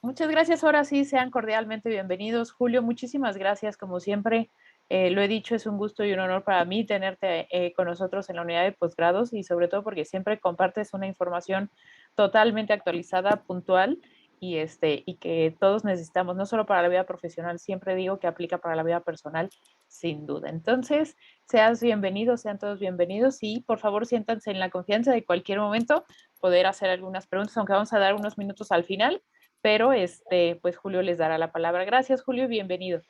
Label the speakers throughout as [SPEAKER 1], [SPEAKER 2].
[SPEAKER 1] Muchas gracias, ahora sí, sean cordialmente bienvenidos. Julio, muchísimas gracias, como siempre. Lo he dicho, es un gusto y un honor para mí tenerte con nosotros en la unidad de posgrados y sobre todo porque siempre compartes una información totalmente actualizada, puntual y que todos necesitamos, no solo para la vida profesional, siempre digo que aplica para la vida personal, sin duda. Entonces, seas bienvenido, sean todos bienvenidos y por favor siéntanse en la confianza de cualquier momento poder hacer algunas preguntas, aunque vamos a dar unos minutos al final, pero pues Julio les dará la palabra. Gracias, Julio, bienvenido.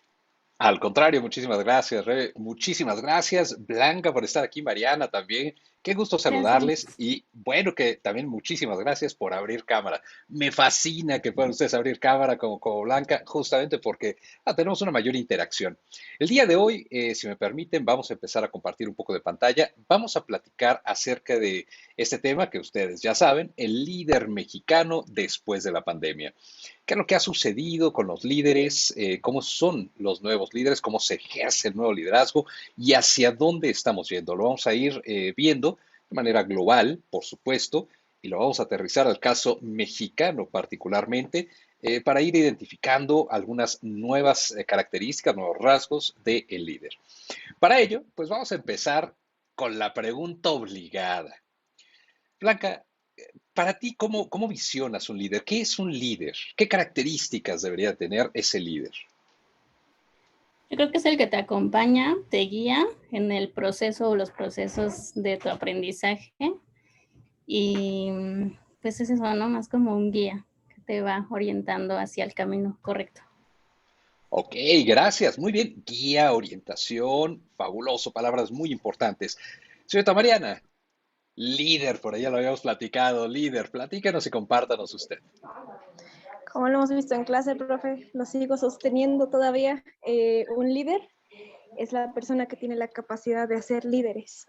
[SPEAKER 2] Al contrario, muchísimas gracias, Rebe. Muchísimas gracias, Blanca, por estar aquí, Mariana también. Qué gusto
[SPEAKER 1] Gracias.
[SPEAKER 2] saludarles y bueno, que también muchísimas gracias por abrir cámara. Me fascina que puedan ustedes abrir cámara como Blanca, justamente porque tenemos una mayor interacción. El día de hoy, si me permiten, vamos a empezar a compartir un poco de pantalla. Vamos a platicar acerca de este tema que ustedes ya saben, el líder mexicano después de la pandemia. ¿Qué es lo que ha sucedido con los líderes? ¿Cómo son los nuevos líderes? ¿Cómo se ejerce el nuevo liderazgo? ¿Y hacia dónde estamos yendo? Lo vamos a ir viendo de manera global, por supuesto, y lo vamos a aterrizar al caso mexicano particularmente, para ir identificando algunas nuevas características, nuevos rasgos del líder. Para ello, pues vamos a empezar con la pregunta obligada. Blanca, para ti, ¿cómo visionas un líder? ¿Qué es un líder? ¿Qué características debería tener ese líder?
[SPEAKER 3] Yo creo que es el que te acompaña, te guía en el proceso o los procesos de tu aprendizaje y pues es eso, ¿no? Más como un guía que te va orientando hacia el camino correcto.
[SPEAKER 2] Ok, gracias. Muy bien. Guía, orientación, fabuloso, palabras muy importantes. Señorita Mariana, líder, por allá lo habíamos platicado, líder, platícanos y compártanos usted.
[SPEAKER 4] Como lo hemos visto en clase, profe, lo sigo sosteniendo todavía. Un líder es la persona que tiene la capacidad de hacer líderes.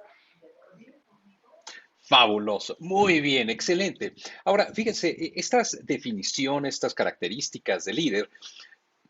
[SPEAKER 2] Fabuloso, muy bien, excelente. Ahora, fíjense, estas definiciones, estas características de líder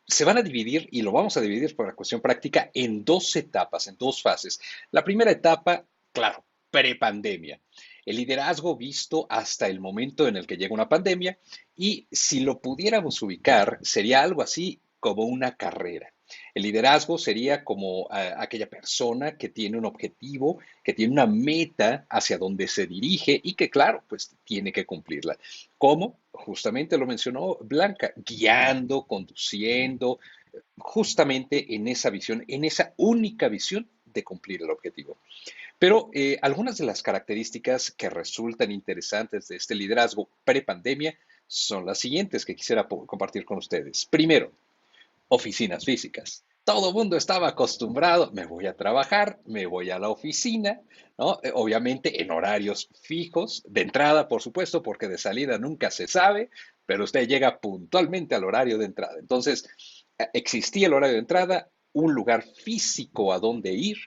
[SPEAKER 2] se van a dividir, y lo vamos a dividir por la cuestión práctica, en dos etapas, en dos fases. La primera etapa, claro, prepandemia. El liderazgo visto hasta el momento en el que llega una pandemia, y si lo pudiéramos ubicar, sería algo así como una carrera. El liderazgo sería como aquella persona que tiene un objetivo, que tiene una meta hacia donde se dirige y que, claro, pues tiene que cumplirla. ¿Cómo? Justamente lo mencionó Blanca, guiando, conduciendo, justamente en esa visión, en esa única visión de cumplir el objetivo. Pero algunas de las características que resultan interesantes de este liderazgo prepandemia son las siguientes que quisiera compartir con ustedes. Primero, oficinas físicas. Todo el mundo estaba acostumbrado, me voy a trabajar, me voy a la oficina, ¿no? Obviamente en horarios fijos, de entrada, por supuesto, porque de salida nunca se sabe, pero usted llega puntualmente al horario de entrada. Entonces, existía el horario de entrada, un lugar físico a donde ir,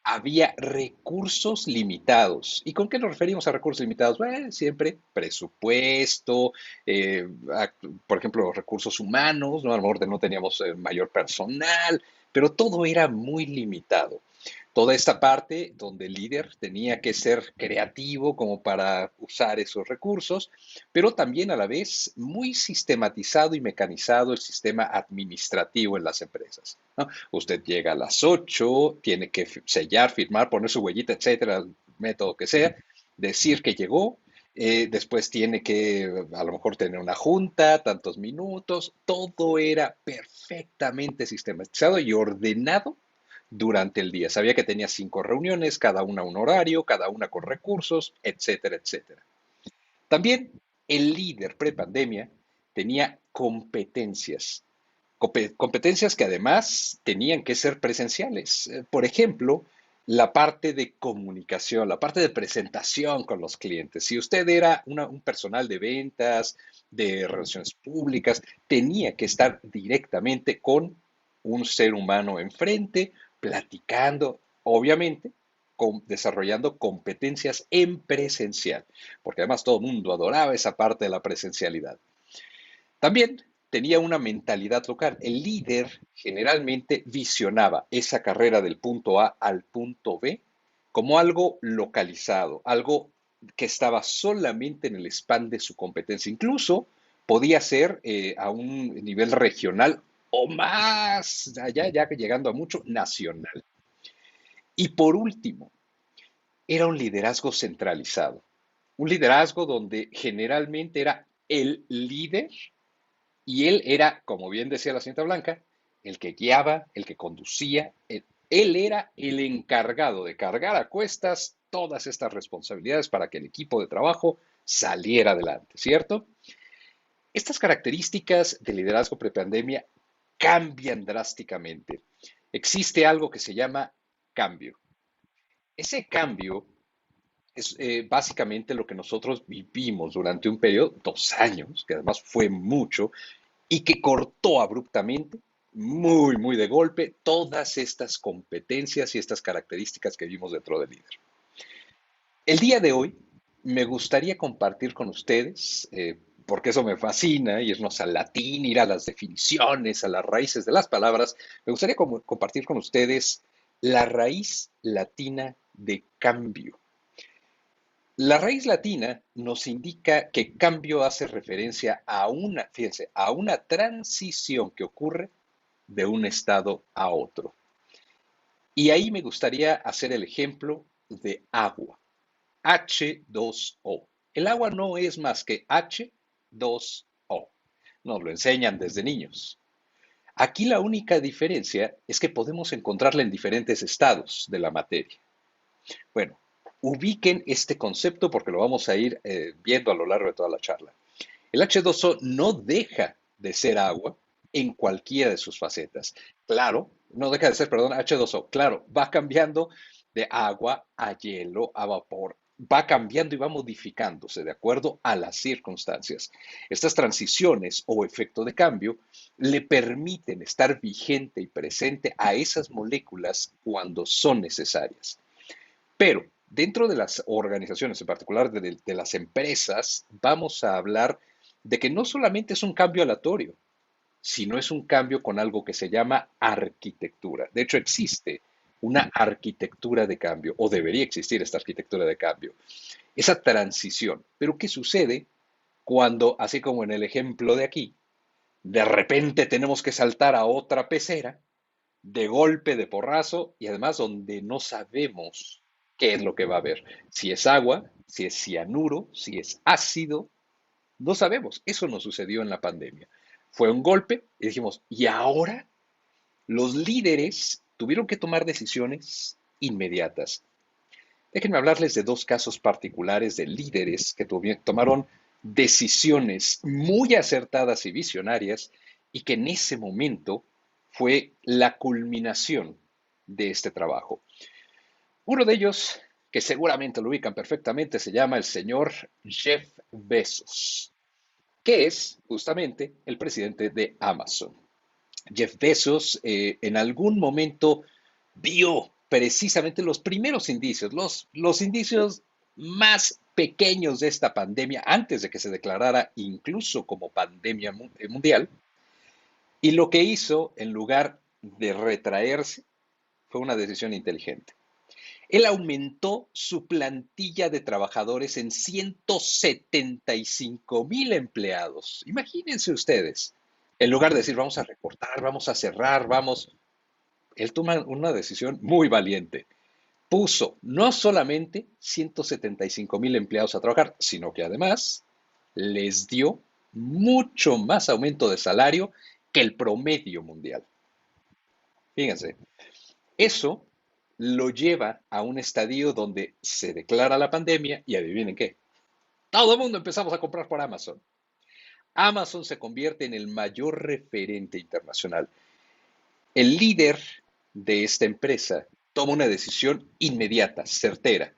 [SPEAKER 2] había recursos limitados. ¿Y con qué nos referimos a recursos limitados? Bueno, siempre presupuesto, por ejemplo, recursos humanos, ¿no? A lo mejor no teníamos mayor personal, pero todo era muy limitado. Toda esta parte donde el líder tenía que ser creativo como para usar esos recursos, pero también a la vez muy sistematizado y mecanizado el sistema administrativo en las empresas, ¿no? Usted llega a las 8, tiene que sellar, firmar, poner su huellita, etcétera, el método que sea, decir que llegó, después tiene que a lo mejor tener una junta, tantos minutos, todo era perfectamente sistematizado y ordenado durante el día. Sabía que tenía 5 reuniones, cada una un horario, cada una con recursos, etcétera, etcétera. También el líder prepandemia tenía competencias, competencias que además tenían que ser presenciales. Por ejemplo, la parte de comunicación, la parte de presentación con los clientes. Si usted era un personal de ventas, de relaciones públicas, tenía que estar directamente con un ser humano enfrente, platicando, obviamente, desarrollando competencias en presencial, porque además todo el mundo adoraba esa parte de la presencialidad. También tenía una mentalidad local. El líder generalmente visionaba esa carrera del punto A al punto B como algo localizado, algo que estaba solamente en el span de su competencia. Incluso podía ser a un nivel regional o más allá, ya llegando a mucho nacional. Y por último, era un liderazgo centralizado. Un liderazgo donde generalmente era el líder y él era, como bien decía la señorita Blanca, el que guiaba, el que conducía. Él era el encargado de cargar a cuestas todas estas responsabilidades para que el equipo de trabajo saliera adelante, ¿cierto? Estas características de liderazgo prepandemia cambian drásticamente. Existe algo que se llama cambio. Ese cambio es básicamente lo que nosotros vivimos durante un periodo, 2 años, que además fue mucho, y que cortó abruptamente, muy, muy de golpe, todas estas competencias y estas características que vimos dentro del líder. El día de hoy me gustaría compartir con ustedes, porque eso me fascina, irnos al latín, ir a las definiciones, a las raíces de las palabras, me gustaría compartir con ustedes la raíz latina de cambio. La raíz latina nos indica que cambio hace referencia a una, fíjense, a una transición que ocurre de un estado a otro. Y ahí me gustaría hacer el ejemplo de agua, H2O. El agua no es más que H2O. Nos lo enseñan desde niños. Aquí la única diferencia es que podemos encontrarla en diferentes estados de la materia. Bueno, ubiquen este concepto porque lo vamos a ir viendo a lo largo de toda la charla. El H2O no deja de ser agua en cualquiera de sus facetas. Claro, no deja de ser, perdón, H2O. Claro, va cambiando de agua a hielo, a vapor. Va cambiando y va modificándose de acuerdo a las circunstancias. Estas transiciones o efecto de cambio le permiten estar vigente y presente a esas moléculas cuando son necesarias. Pero dentro de las organizaciones, en particular de las empresas, vamos a hablar de que no solamente es un cambio aleatorio, sino es un cambio con algo que se llama arquitectura. De hecho, existe una arquitectura de cambio, o debería existir esta arquitectura de cambio, esa transición. Pero ¿qué sucede cuando, así como en el ejemplo de aquí, de repente tenemos que saltar a otra pecera, de golpe, de porrazo, y además donde no sabemos qué es lo que va a haber? Si es agua, si es cianuro, si es ácido, no sabemos. Eso nos sucedió en la pandemia. Fue un golpe y dijimos, ¿y ahora? Los líderes tuvieron que tomar decisiones inmediatas. Déjenme hablarles de 2 casos particulares de líderes que tomaron decisiones muy acertadas y visionarias y que en ese momento fue la culminación de este trabajo. Uno de ellos, que seguramente lo ubican perfectamente, se llama el señor Jeff Bezos, que es justamente el presidente de Amazon. Jeff Bezos en algún momento vio precisamente los primeros indicios, los indicios más pequeños de esta pandemia, antes de que se declarara incluso como pandemia mundial, y lo que hizo, en lugar de retraerse, fue una decisión inteligente. Él aumentó su plantilla de trabajadores en 175,000 empleados. Imagínense ustedes, en lugar de decir vamos a recortar, vamos a cerrar, él toma una decisión muy valiente. Puso no solamente 175,000 empleados a trabajar, sino que además les dio mucho más aumento de salario que el promedio mundial. Fíjense, eso lo lleva a un estadio donde se declara la pandemia y adivinen qué, todo el mundo empezamos a comprar por Amazon. Amazon se convierte en el mayor referente internacional. El líder de esta empresa toma una decisión inmediata, certera,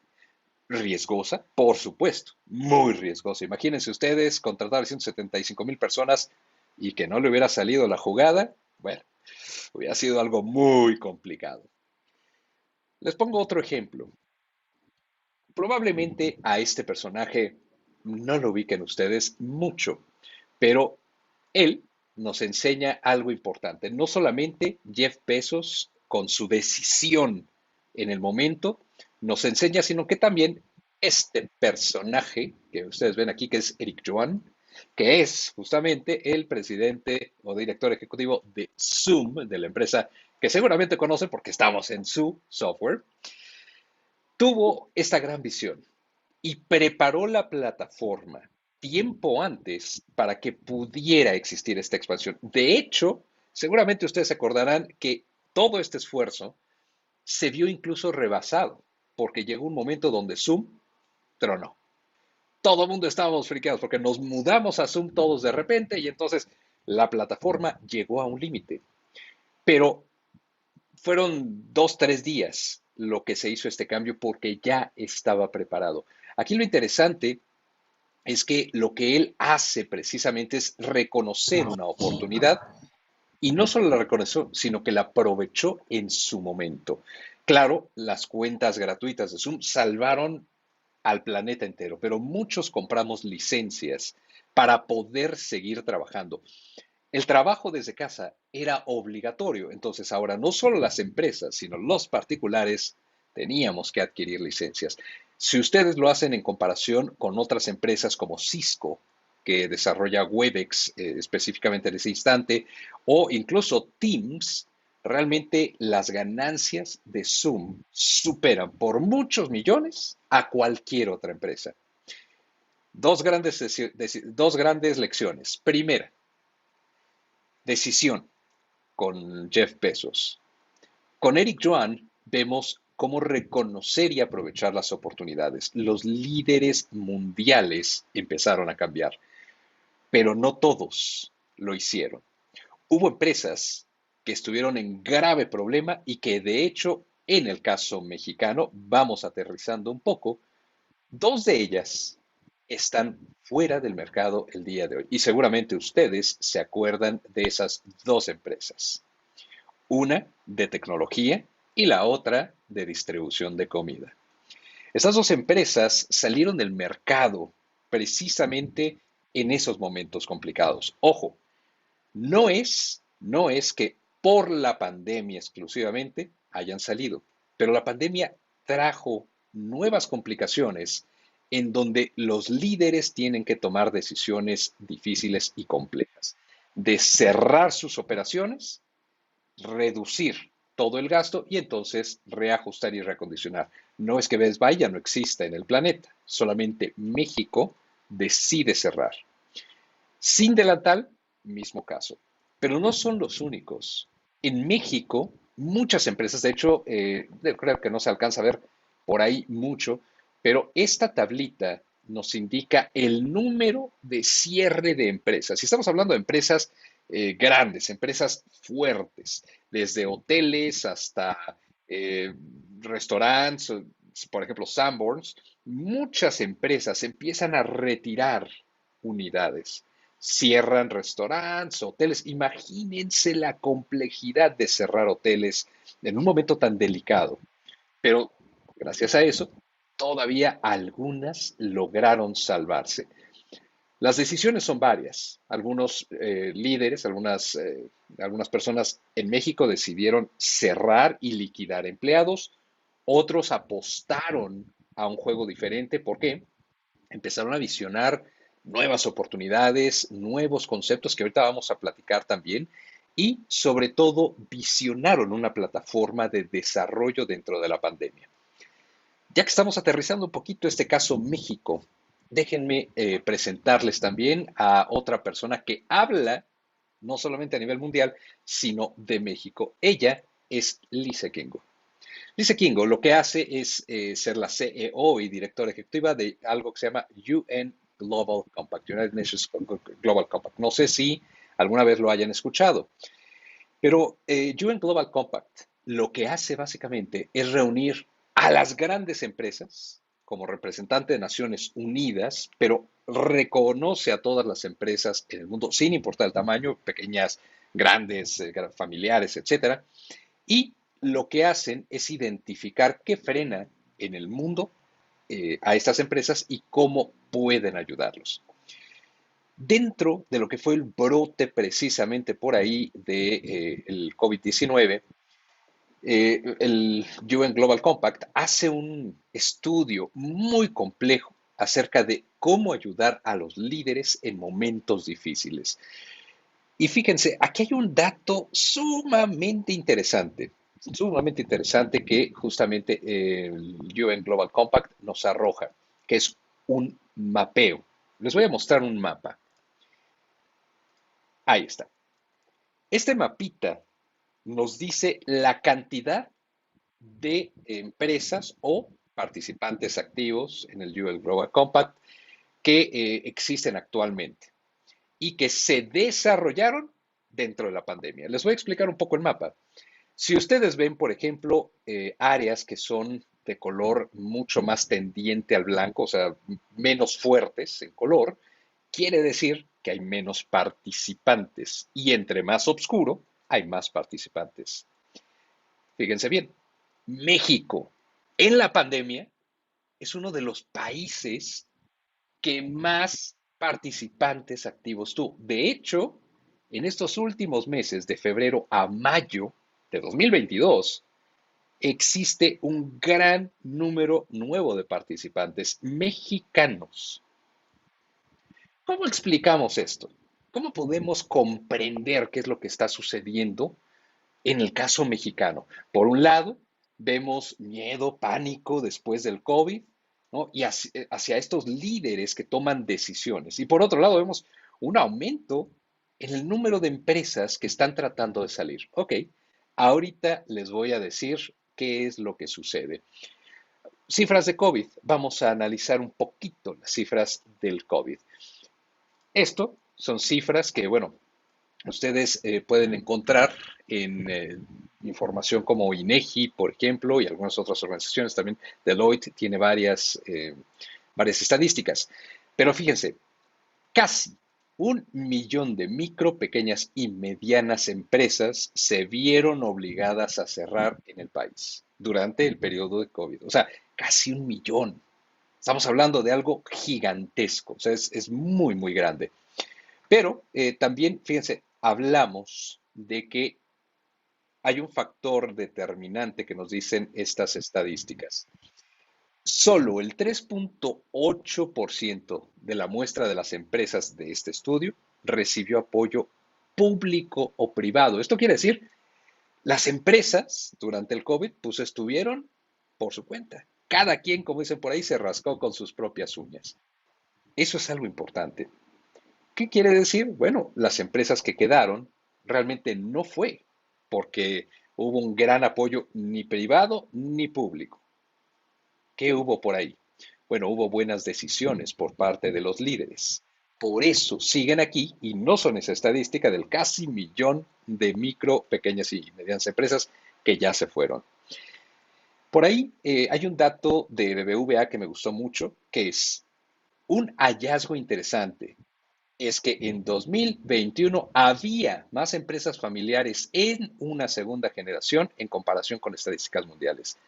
[SPEAKER 2] riesgosa, por supuesto, muy riesgosa. Imagínense ustedes contratar a 175,000 personas y que no le hubiera salido la jugada. Bueno, hubiera sido algo muy complicado. Les pongo otro ejemplo. Probablemente a este personaje no lo ubiquen ustedes mucho, pero él nos enseña algo importante. No solamente Jeff Bezos, con su decisión en el momento, nos enseña, sino que también este personaje que ustedes ven aquí, que es Eric Yuan, que es justamente el presidente o director ejecutivo de Zoom, de la empresa que seguramente conocen porque estamos en su software, tuvo esta gran visión y preparó la plataforma tiempo antes para que pudiera existir esta expansión. De hecho, seguramente ustedes se acordarán que todo este esfuerzo se vio incluso rebasado, porque llegó un momento donde Zoom tronó. Todo el mundo estábamos friqueados porque nos mudamos a Zoom todos de repente y entonces la plataforma llegó a un límite. Pero fueron 2, 3 días lo que se hizo este cambio porque ya estaba preparado. Aquí lo interesante es que lo que él hace precisamente es reconocer una oportunidad y no solo la reconoció, sino que la aprovechó en su momento. Claro, las cuentas gratuitas de Zoom salvaron al planeta entero, pero muchos compramos licencias para poder seguir trabajando. El trabajo desde casa era obligatorio, entonces ahora no solo las empresas, sino los particulares teníamos que adquirir licencias. Si ustedes lo hacen en comparación con otras empresas como Cisco, que desarrolla Webex específicamente en ese instante, o incluso Teams, realmente las ganancias de Zoom superan por muchos millones a cualquier otra empresa. Dos grandes lecciones. Primera, decisión con Jeff Bezos. Con Eric Yuan vemos cómo reconocer y aprovechar las oportunidades. Los líderes mundiales empezaron a cambiar, pero no todos lo hicieron. Hubo empresas que estuvieron en grave problema y que de hecho, en el caso mexicano, vamos aterrizando un poco, dos de ellas están fuera del mercado el día de hoy. Y seguramente ustedes se acuerdan de esas dos empresas. Una de tecnología y la otra de distribución de comida. Estas dos empresas salieron del mercado precisamente en esos momentos complicados. Ojo, no es que por la pandemia exclusivamente hayan salido, pero la pandemia trajo nuevas complicaciones en donde los líderes tienen que tomar decisiones difíciles y complejas, de cerrar sus operaciones, reducir todo el gasto y entonces reajustar y reacondicionar. No es que Best Buy ya no exista en el planeta, solamente México decide cerrar. Sin delantal, mismo caso. Pero no son los únicos. En México, muchas empresas, de hecho, creo que no se alcanza a ver por ahí mucho, pero esta tablita nos indica el número de cierre de empresas. Si estamos hablando de empresas grandes, empresas fuertes, desde hoteles hasta eh, restaurantes, por ejemplo, Sanborns, muchas empresas empiezan a retirar unidades. Cierran restaurantes, hoteles. Imagínense la complejidad de cerrar hoteles en un momento tan delicado. Pero gracias a eso, todavía algunas lograron salvarse. Las decisiones son varias. Algunos líderes, algunas personas en México decidieron cerrar y liquidar empleados. Otros apostaron a un juego diferente. ¿Por qué? Empezaron a visionar nuevas oportunidades, nuevos conceptos que ahorita vamos a platicar también. Y sobre todo, visionaron una plataforma de desarrollo dentro de la pandemia. Ya que estamos aterrizando un poquito este caso México, déjenme presentarles también a otra persona que habla no solamente a nivel mundial, sino de México. Ella es Lisa Kingo. Lisa Kingo lo que hace es ser la CEO y directora ejecutiva de algo que se llama UN Global Compact, United Nations Global Compact. No sé si alguna vez lo hayan escuchado, pero UN Global Compact lo que hace básicamente es reunir a las grandes empresas como representante de Naciones Unidas, pero reconoce a todas las empresas en el mundo, sin importar el tamaño, pequeñas, grandes, familiares, etcétera. Y lo que hacen es identificar qué frena en el mundo a estas empresas y cómo pueden ayudarlos. Dentro de lo que fue el brote precisamente por ahí del COVID-19, El UN Global Compact hace un estudio muy complejo acerca de cómo ayudar a los líderes en momentos difíciles. Y fíjense, aquí hay un dato sumamente interesante que justamente el UN Global Compact nos arroja, que es un mapeo. Les voy a mostrar un mapa. Ahí está. Este mapita nos dice la cantidad de empresas o participantes activos en el UN Global Compact que existen actualmente y que se desarrollaron dentro de la pandemia. Les voy a explicar un poco el mapa. Si ustedes ven, por ejemplo, áreas que son de color mucho más tendiente al blanco, o sea, menos fuertes en color, quiere decir que hay menos participantes y entre más oscuro, hay más participantes. Fíjense bien, México en la pandemia es uno de los países que más participantes activos tuvo. De hecho, en estos últimos meses, de febrero a mayo de 2022, existe un gran número nuevo de participantes mexicanos. ¿Cómo explicamos esto? ¿Cómo podemos comprender qué es lo que está sucediendo en el caso mexicano? Por un lado, vemos miedo, pánico después del COVID, ¿no? Y hacia estos líderes que toman decisiones. Y por otro lado, vemos un aumento en el número de empresas que están tratando de salir. Ok, ahorita les voy a decir qué es lo que sucede. Cifras de COVID. Vamos a analizar un poquito las cifras del COVID. Esto son cifras que, bueno, ustedes pueden encontrar en información como INEGI, por ejemplo, y algunas otras organizaciones también. Deloitte tiene varias estadísticas. Pero fíjense, casi 1 millón de micro, pequeñas y medianas empresas se vieron obligadas a cerrar en el país durante el periodo de COVID. O sea, casi 1 millón. Estamos hablando de algo gigantesco, o sea, es muy, muy grande. Pero también, fíjense, hablamos de que hay un factor determinante que nos dicen estas estadísticas. Solo el 3.8% de la muestra de las empresas de este estudio recibió apoyo público o privado. Esto quiere decir, las empresas durante el COVID pues estuvieron por su cuenta. Cada quien, como dicen por ahí, se rascó con sus propias uñas. Eso es algo importante. ¿Qué quiere decir? Bueno, las empresas que quedaron realmente no fue porque hubo un gran apoyo ni privado ni público. ¿Qué hubo por ahí? Bueno, hubo buenas decisiones por parte de los líderes. Por eso siguen aquí y no son esa estadística del casi millón de micro, pequeñas y medianas empresas que ya se fueron. Por ahí hay un dato de BBVA que me gustó mucho, que es un hallazgo interesante. Es que en 2021 había más empresas familiares en una segunda generación en comparación con estadísticas mundiales.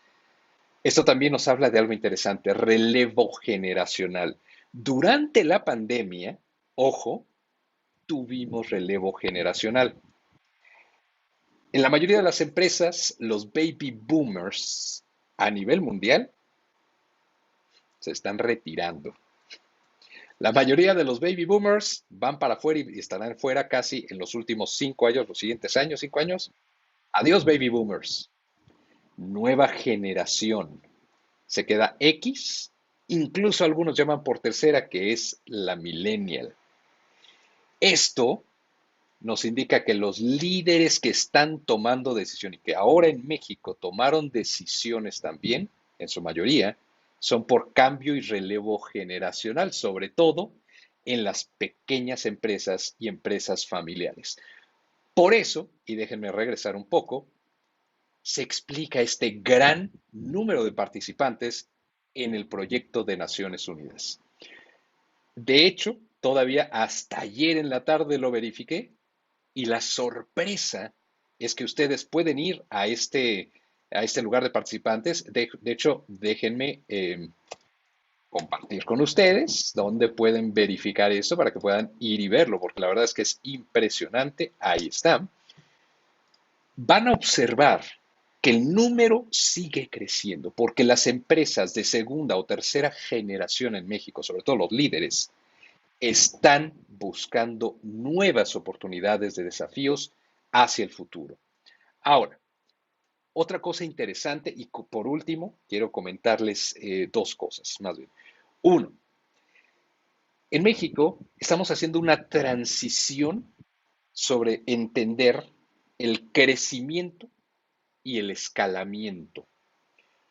[SPEAKER 2] Esto también nos habla de algo interesante, relevo generacional. Durante la pandemia, ojo, tuvimos relevo generacional. En la mayoría de las empresas, los baby boomers a nivel mundial se están retirando. La mayoría de los baby boomers van para afuera y estarán fuera casi en los últimos 5 años, los siguientes años, 5 años. Adiós, baby boomers. Nueva generación. Se queda X, incluso algunos llaman por tercera, que es la millennial. Esto nos indica que los líderes que están tomando decisiones y que ahora en México tomaron decisiones también, en su mayoría, son por cambio y relevo generacional, sobre todo en las pequeñas empresas y empresas familiares. Por eso, y déjenme regresar un poco, se explica este gran número de participantes en el proyecto de Naciones Unidas. De hecho, todavía hasta ayer en la tarde lo verifiqué y la sorpresa es que ustedes pueden ir a este lugar de participantes. De hecho, déjenme compartir con ustedes donde pueden verificar eso para que puedan ir y verlo, porque la verdad es que es impresionante. Ahí está. Van a observar que el número sigue creciendo, porque las empresas de segunda o tercera generación en México, sobre todo los líderes, están buscando nuevas oportunidades de desafíos hacia el futuro. Ahora, otra cosa interesante y por último, quiero comentarles dos cosas, más bien. Uno, en México estamos haciendo una transición sobre entender el crecimiento y el escalamiento.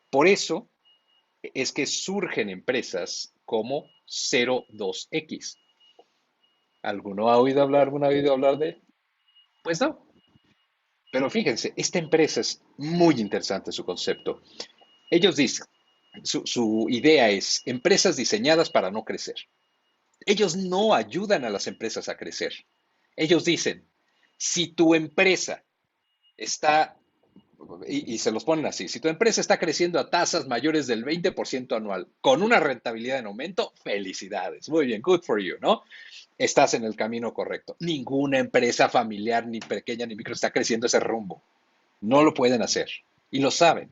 [SPEAKER 2] Por eso es que surgen empresas como 02X. ¿Alguno ha oído hablar, alguno ha oído hablar de? Pues no. Pero fíjense, esta empresa es muy interesante su concepto. Ellos dicen, su idea es empresas diseñadas para no crecer. Ellos no ayudan a las empresas a crecer. Ellos dicen, si tu empresa está, y se los ponen así, si tu empresa está creciendo a tasas mayores del 20% anual, con una rentabilidad en aumento, felicidades. Muy bien, good for you, ¿no? Estás en el camino correcto. Ninguna empresa familiar, ni pequeña, ni micro, está creciendo ese rumbo. No lo pueden hacer. Y lo saben.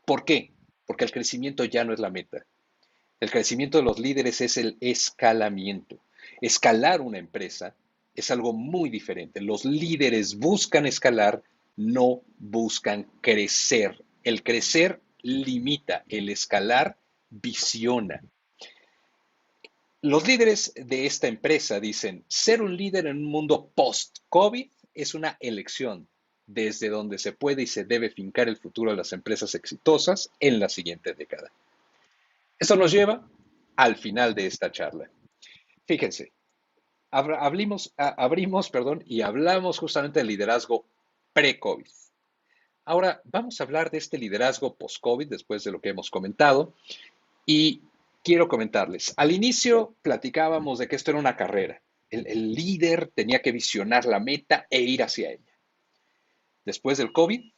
[SPEAKER 2] ¿Por qué? Porque el crecimiento ya no es la meta. El crecimiento de los líderes es el escalamiento. Escalar una empresa es algo muy diferente. Los líderes buscan escalar, no buscan crecer. El crecer limita, el escalar visiona. Los líderes de esta empresa dicen, ser un líder en un mundo post-COVID es una elección desde donde se puede y se debe fincar el futuro de las empresas exitosas en la siguiente década. Esto nos lleva al final de esta charla. Fíjense, abrimos y hablamos justamente del liderazgo pre-COVID. Ahora vamos a hablar de este liderazgo post-COVID después de lo que hemos comentado y quiero comentarles. Al inicio platicábamos de que esto era una carrera. El líder tenía que visionar la meta e ir hacia ella. Después del COVID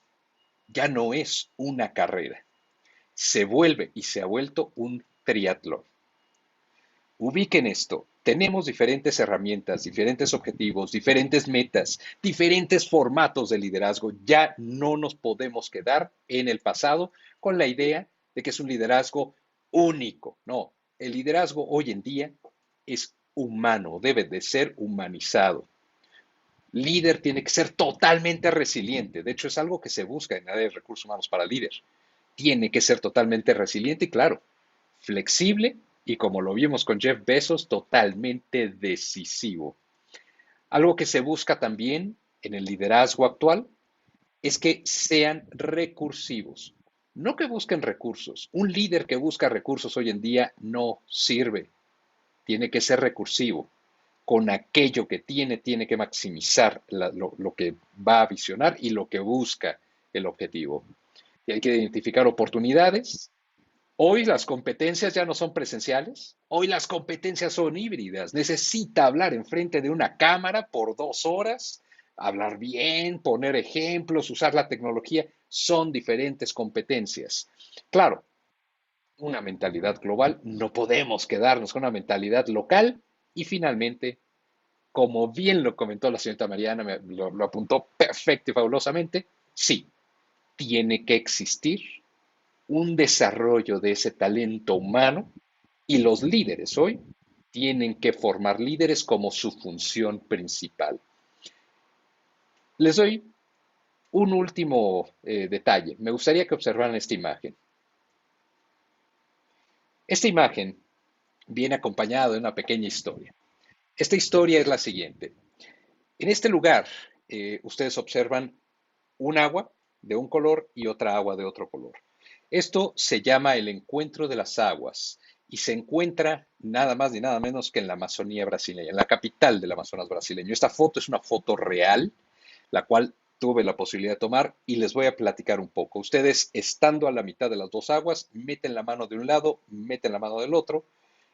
[SPEAKER 2] ya no es una carrera. Se vuelve y se ha vuelto un triatlón. Ubiquen esto. Tenemos diferentes herramientas, diferentes objetivos, diferentes metas, diferentes formatos de liderazgo. Ya no nos podemos quedar en el pasado con la idea de que es un liderazgo único. No, el liderazgo hoy en día es humano, debe de ser humanizado. Líder tiene que ser totalmente resiliente. De hecho, es algo que se busca en el área de recursos humanos para líder. Tiene que ser totalmente resiliente y, claro, flexible y, como lo vimos con Jeff Bezos, totalmente decisivo. Algo que se busca también en el liderazgo actual es que sean recursivos. No que busquen recursos. Un líder que busca recursos hoy en día no sirve. Tiene que ser recursivo. Con aquello que tiene que maximizar lo que va a visionar y lo que busca el objetivo. Y hay que identificar oportunidades. Hoy las competencias ya no son presenciales, hoy las competencias son híbridas. Necesita hablar enfrente de una cámara por 2 horas, hablar bien, poner ejemplos, usar la tecnología. Son diferentes competencias. Claro, una mentalidad global, no podemos quedarnos con una mentalidad local y finalmente, como bien lo comentó la señorita Mariana, lo apuntó perfecto y fabulosamente, sí, tiene que existir un desarrollo de ese talento humano y los líderes hoy tienen que formar líderes como su función principal. Les doy un último detalle. Me gustaría que observaran esta imagen. Esta imagen viene acompañada de una pequeña historia. Esta historia es la siguiente. En este lugar, ustedes observan un agua de un color y otra agua de otro color. Esto se llama el encuentro de las aguas y se encuentra nada más ni nada menos que en la Amazonía brasileña, en la capital del Amazonas brasileño. Esta foto es una foto real, la cual tuve la posibilidad de tomar y les voy a platicar un poco. Ustedes, estando a la mitad de las dos aguas, meten la mano de un lado, meten la mano del otro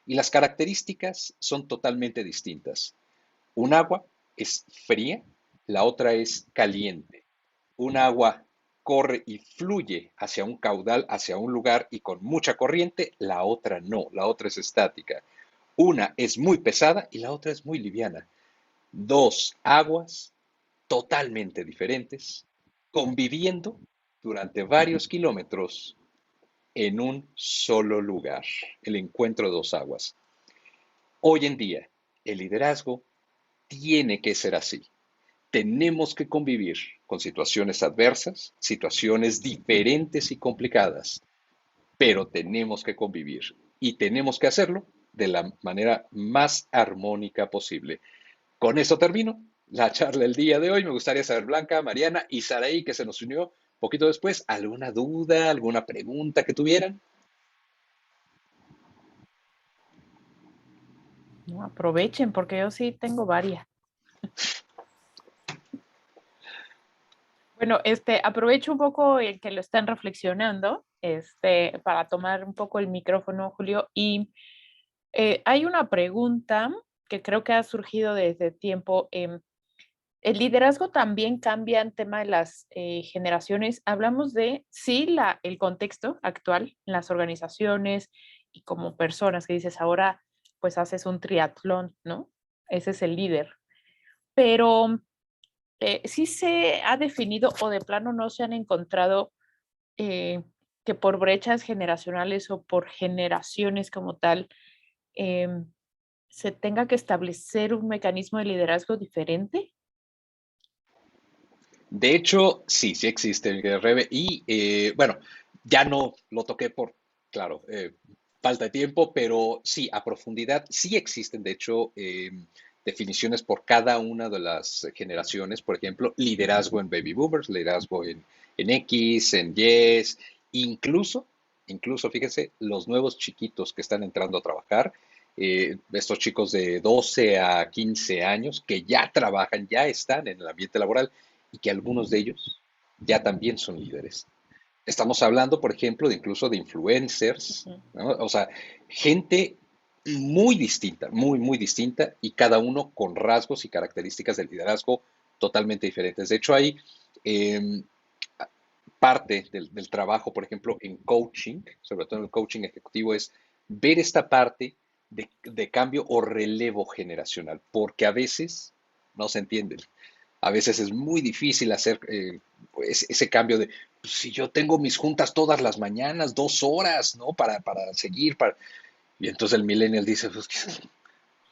[SPEAKER 2] y las características son totalmente distintas. Un agua es fría, la otra es caliente. Un agua corre y fluye hacia un caudal, hacia un lugar y con mucha corriente, la otra no, la otra es estática. Una es muy pesada y la otra es muy liviana. Dos aguas totalmente diferentes, conviviendo durante varios kilómetros en un solo lugar, el encuentro de dos aguas. Hoy en día, el liderazgo tiene que ser así. Tenemos que convivir con situaciones adversas, situaciones diferentes y complicadas, pero tenemos que convivir y tenemos que hacerlo de la manera más armónica posible. Con esto termino la charla del día de hoy. Me gustaría saber, Blanca, Mariana y Saraí, que se nos unió un poquito después, ¿alguna duda, alguna pregunta que tuvieran?
[SPEAKER 1] No, aprovechen, porque yo sí tengo varias. Bueno, aprovecho un poco el que lo están reflexionando, para tomar un poco el micrófono, Julio, y hay una pregunta que creo que ha surgido desde tiempo. El liderazgo también cambia en tema de las generaciones. Hablamos de, sí, el contexto actual en las organizaciones y como personas que dices, ahora pues haces un triatlón, ¿no? Ese es el líder. Pero sí se ha definido o de plano no se han encontrado eh, que por brechas generacionales o por generaciones como tal, em, se tenga que establecer un mecanismo de liderazgo diferente.
[SPEAKER 2] De hecho, sí, sí existe el GRB y bueno, ya no lo toqué por, claro, falta de tiempo, pero sí, a profundidad, sí existen, de hecho, definiciones por cada una de las generaciones, por ejemplo, liderazgo en baby boomers, liderazgo en X, en Y, incluso, incluso, fíjense, los nuevos chiquitos que están entrando a trabajar, estos chicos de 12 a 15 años que ya trabajan, ya están en el ambiente laboral y que algunos de ellos ya también son líderes. Estamos hablando, por ejemplo, de incluso de influencers, ¿no? O sea, gente muy distinta, muy, muy distinta y cada uno con rasgos y características del liderazgo totalmente diferentes. De hecho, hay eh, parte del trabajo, por ejemplo, en coaching, sobre todo en el coaching ejecutivo, es ver esta parte de cambio o relevo generacional, porque a veces no se entienden. A veces es muy difícil hacer ese cambio de, pues, si yo tengo mis juntas todas las mañanas, 2 horas, ¿no? Para seguir, y entonces el millennial dice, pues,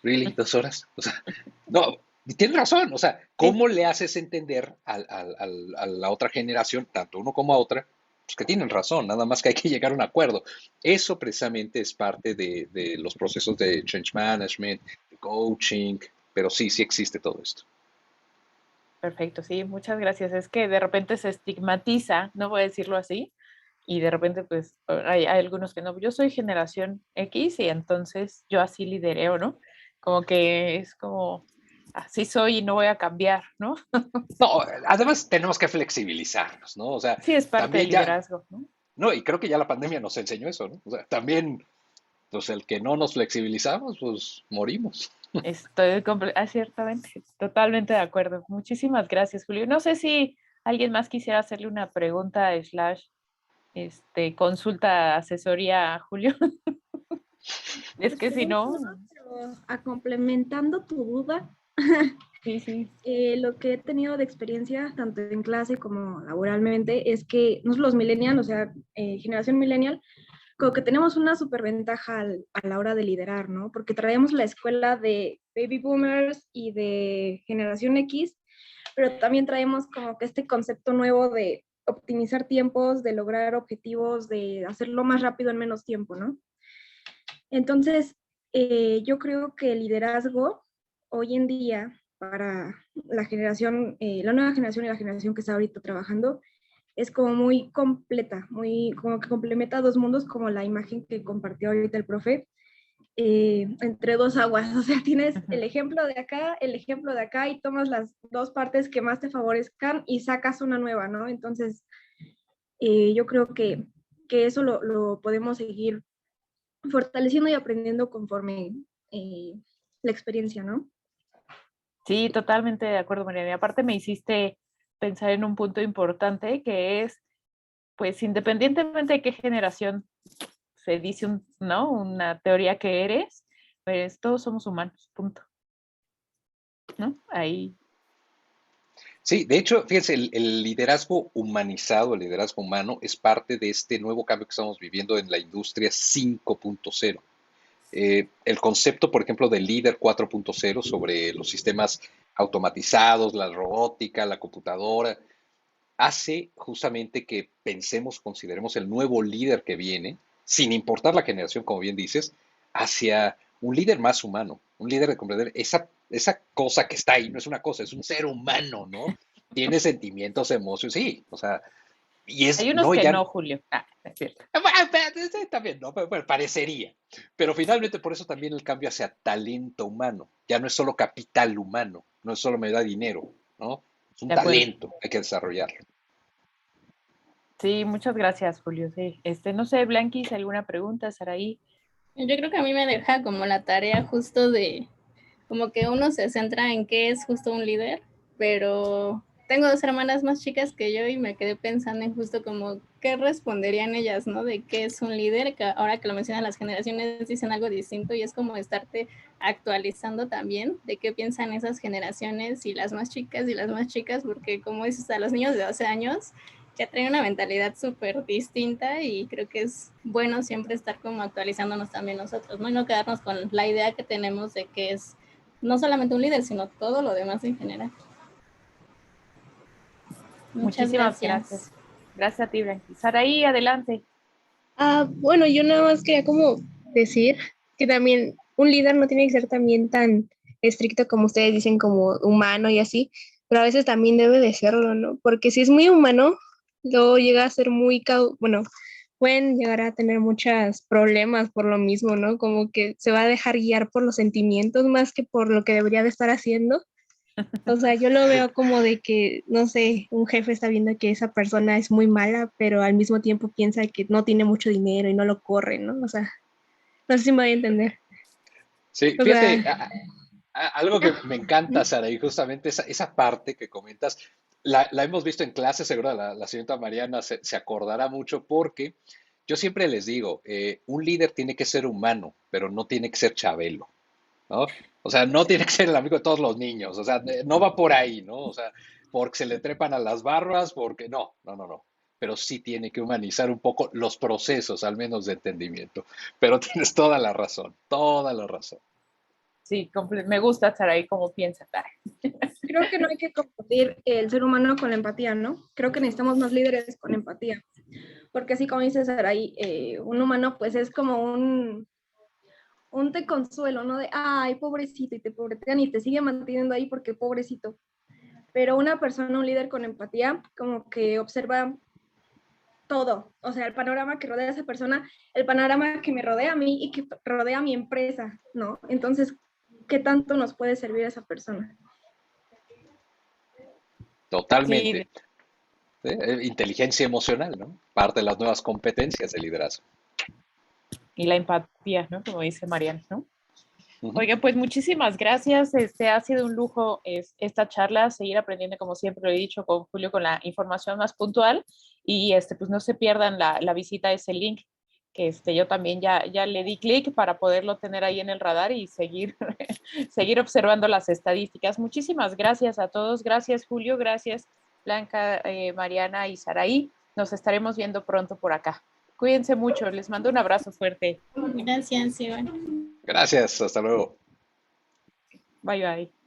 [SPEAKER 2] ¿really? 2 horas. O sea, no, y tienes razón. O sea,
[SPEAKER 1] Sí,
[SPEAKER 2] ¿cómo le haces entender a la otra generación, tanto uno como a otra, pues que tienen razón, nada más que hay que llegar a un acuerdo? Eso precisamente es parte de los procesos de change management, de coaching, pero sí, sí existe todo esto.
[SPEAKER 1] perfecto, sí, muchas gracias. Es que de repente se estigmatiza, no voy a decirlo así, y de repente pues hay algunos que no, yo soy generación X y entonces yo así lidereo, ¿no? Como que es como, así soy y no voy a cambiar, ¿no?
[SPEAKER 2] No, además tenemos que flexibilizarnos, ¿no? O sea,
[SPEAKER 1] Sí, es parte del
[SPEAKER 2] también ya,
[SPEAKER 1] liderazgo, ¿no?
[SPEAKER 2] no, y creo que ya la pandemia nos enseñó eso, ¿no? O sea, también, pues el que no nos flexibilizamos, pues morimos.
[SPEAKER 1] Ciertamente, totalmente de acuerdo. Muchísimas gracias, Julio. No sé si alguien más quisiera hacerle una pregunta, slash, consulta, asesoría a Julio. Es que si
[SPEAKER 4] Tenemos
[SPEAKER 1] no,
[SPEAKER 4] dudas, pero complementando tu duda,
[SPEAKER 1] sí, sí.
[SPEAKER 4] lo que he tenido de experiencia, tanto en clase como laboralmente, es que nosotros los millennials, o sea, generación millennial, como que tenemos una superventaja a la hora de liderar, ¿no? Porque traemos la escuela de baby boomers y de generación X, pero también traemos como que este concepto nuevo de optimizar tiempos, de lograr objetivos, de hacerlo más rápido en menos tiempo, ¿no? Entonces, yo creo que el liderazgo hoy en día para la generación, la nueva generación y la generación que está ahorita trabajando, es como muy completa, muy como que complementa dos mundos, como la imagen que compartió ahorita el profe, entre dos aguas. O sea, tienes
[SPEAKER 1] Ujú.
[SPEAKER 4] el ejemplo de acá, el ejemplo de acá, y tomas las dos partes que más te favorezcan y sacas una nueva, ¿no? Entonces, yo creo que eso lo podemos seguir fortaleciendo y aprendiendo conforme eh, la experiencia, ¿no?
[SPEAKER 1] Sí, totalmente de acuerdo, Mariana. Y aparte me hiciste pensar en un punto importante que es, pues independientemente de qué generación se dice, ¿no? Una teoría que eres, pues todos somos humanos, punto, ¿no? Ahí.
[SPEAKER 2] Sí, de hecho, fíjense, el liderazgo humanizado, el liderazgo humano, es parte de este nuevo cambio que estamos viviendo en la industria 5.0. El concepto, por ejemplo, del líder 4.0 sobre los sistemas automatizados, la robótica, la computadora, hace justamente que pensemos, consideremos el nuevo líder que viene, sin importar la generación, como bien dices, hacia un líder más humano, un líder de comprender esa cosa que está ahí, no es una cosa, es un ser humano, ¿no? Tiene sentimientos, emociones, sí, o sea, y es,
[SPEAKER 1] Hay unos
[SPEAKER 2] no,
[SPEAKER 1] que
[SPEAKER 2] ya,
[SPEAKER 1] no, Julio. Ah, es cierto.
[SPEAKER 2] bueno, también, ¿no? Pero, bueno, parecería. Pero finalmente por eso también el cambio hacia talento humano. Ya no es solo capital humano, no es solo me da dinero, ¿no? Es un
[SPEAKER 1] De acuerdo.
[SPEAKER 2] talento, hay que desarrollarlo.
[SPEAKER 1] Sí, muchas gracias, Julio. Sí. No sé, Blanquis, ¿alguna pregunta, Saraí?
[SPEAKER 3] Yo creo que a mí me deja como la tarea justo de, como que uno se centra en qué es justo un líder, pero tengo dos hermanas más chicas que yo y me quedé pensando en justo como qué responderían ellas, ¿no? De qué es un líder, que ahora que lo mencionan las generaciones dicen algo distinto y es como estarte actualizando también de qué piensan esas generaciones y las más chicas y las más chicas, porque como dices, a los niños de 12 años ya traen una mentalidad súper distinta y creo que es bueno siempre estar como actualizándonos también nosotros, ¿no? Y no quedarnos con la idea que tenemos de que es no solamente un líder, sino todo lo demás en general. Muchas
[SPEAKER 1] Muchísimas
[SPEAKER 3] gracias.
[SPEAKER 1] gracias. Gracias a ti, Blanquis. Saraí, adelante.
[SPEAKER 5] Bueno, yo nada más quería como decir que también un líder no tiene que ser también tan estricto como ustedes dicen, como humano y así, pero a veces también debe de serlo, ¿no? Porque si es muy humano, luego llega a ser muy, bueno, pueden llegar a tener muchos problemas por lo mismo, ¿no? Como que se va a dejar guiar por los sentimientos más que por lo que debería de estar haciendo. O sea, yo lo veo como de que, no sé, un jefe está viendo que esa persona es muy mala, pero al mismo tiempo piensa que no tiene mucho dinero y no lo corre, ¿no? O sea, no sé si me voy a entender.
[SPEAKER 2] Sí,
[SPEAKER 5] O
[SPEAKER 2] fíjate,
[SPEAKER 5] sea,
[SPEAKER 2] algo que me encanta, Sara, y justamente esa parte que comentas, la hemos visto en clase, seguro la señorita Mariana se acordará mucho, porque yo siempre les digo, un líder tiene que ser humano, pero no tiene que ser Chabelo, ¿no? O sea, no tiene que ser el amigo de todos los niños, o sea, no va por ahí, ¿no? O sea, porque se le trepan a las barbas, porque no, no, no, no. Pero sí tiene que humanizar un poco los procesos, al menos de entendimiento. Pero tienes toda la razón, toda la razón.
[SPEAKER 1] Sí, me gusta Saraí como piensa.
[SPEAKER 4] Creo que no hay que confundir el ser humano con la empatía, ¿no? Creo que necesitamos más líderes con empatía, porque así como dice Saraí, un humano pues es como un te consuelo, ¿no? De, ay, pobrecito, y te pobretean y te sigue manteniendo ahí porque pobrecito. Pero una persona, un líder con empatía, como que observa todo, o sea, el panorama que rodea a esa persona, el panorama que me rodea a mí y que rodea a mi empresa, ¿no? Entonces, ¿qué tanto nos puede servir esa persona?
[SPEAKER 1] Sí,
[SPEAKER 2] Totalmente. Inteligencia emocional, ¿no? Parte de las nuevas competencias de liderazgo.
[SPEAKER 1] y la empatía, ¿no? Como dice Mariana, ¿no?
[SPEAKER 2] Ujú.
[SPEAKER 1] Oiga, pues muchísimas gracias. Ha sido un lujo esta charla, seguir aprendiendo, como siempre lo he dicho, con Julio, con la información más puntual. Y pues no se pierdan la visita a ese link, que yo también ya le di clic para poderlo tener ahí en el radar y seguir, seguir observando las estadísticas. Muchísimas gracias a todos. Gracias, Julio. Gracias, Blanca, Mariana y Saraí. Nos estaremos viendo pronto por acá. Cuídense mucho. Les mando un abrazo fuerte.
[SPEAKER 3] Gracias, Iván.
[SPEAKER 2] Gracias, hasta luego.
[SPEAKER 1] Bye, bye.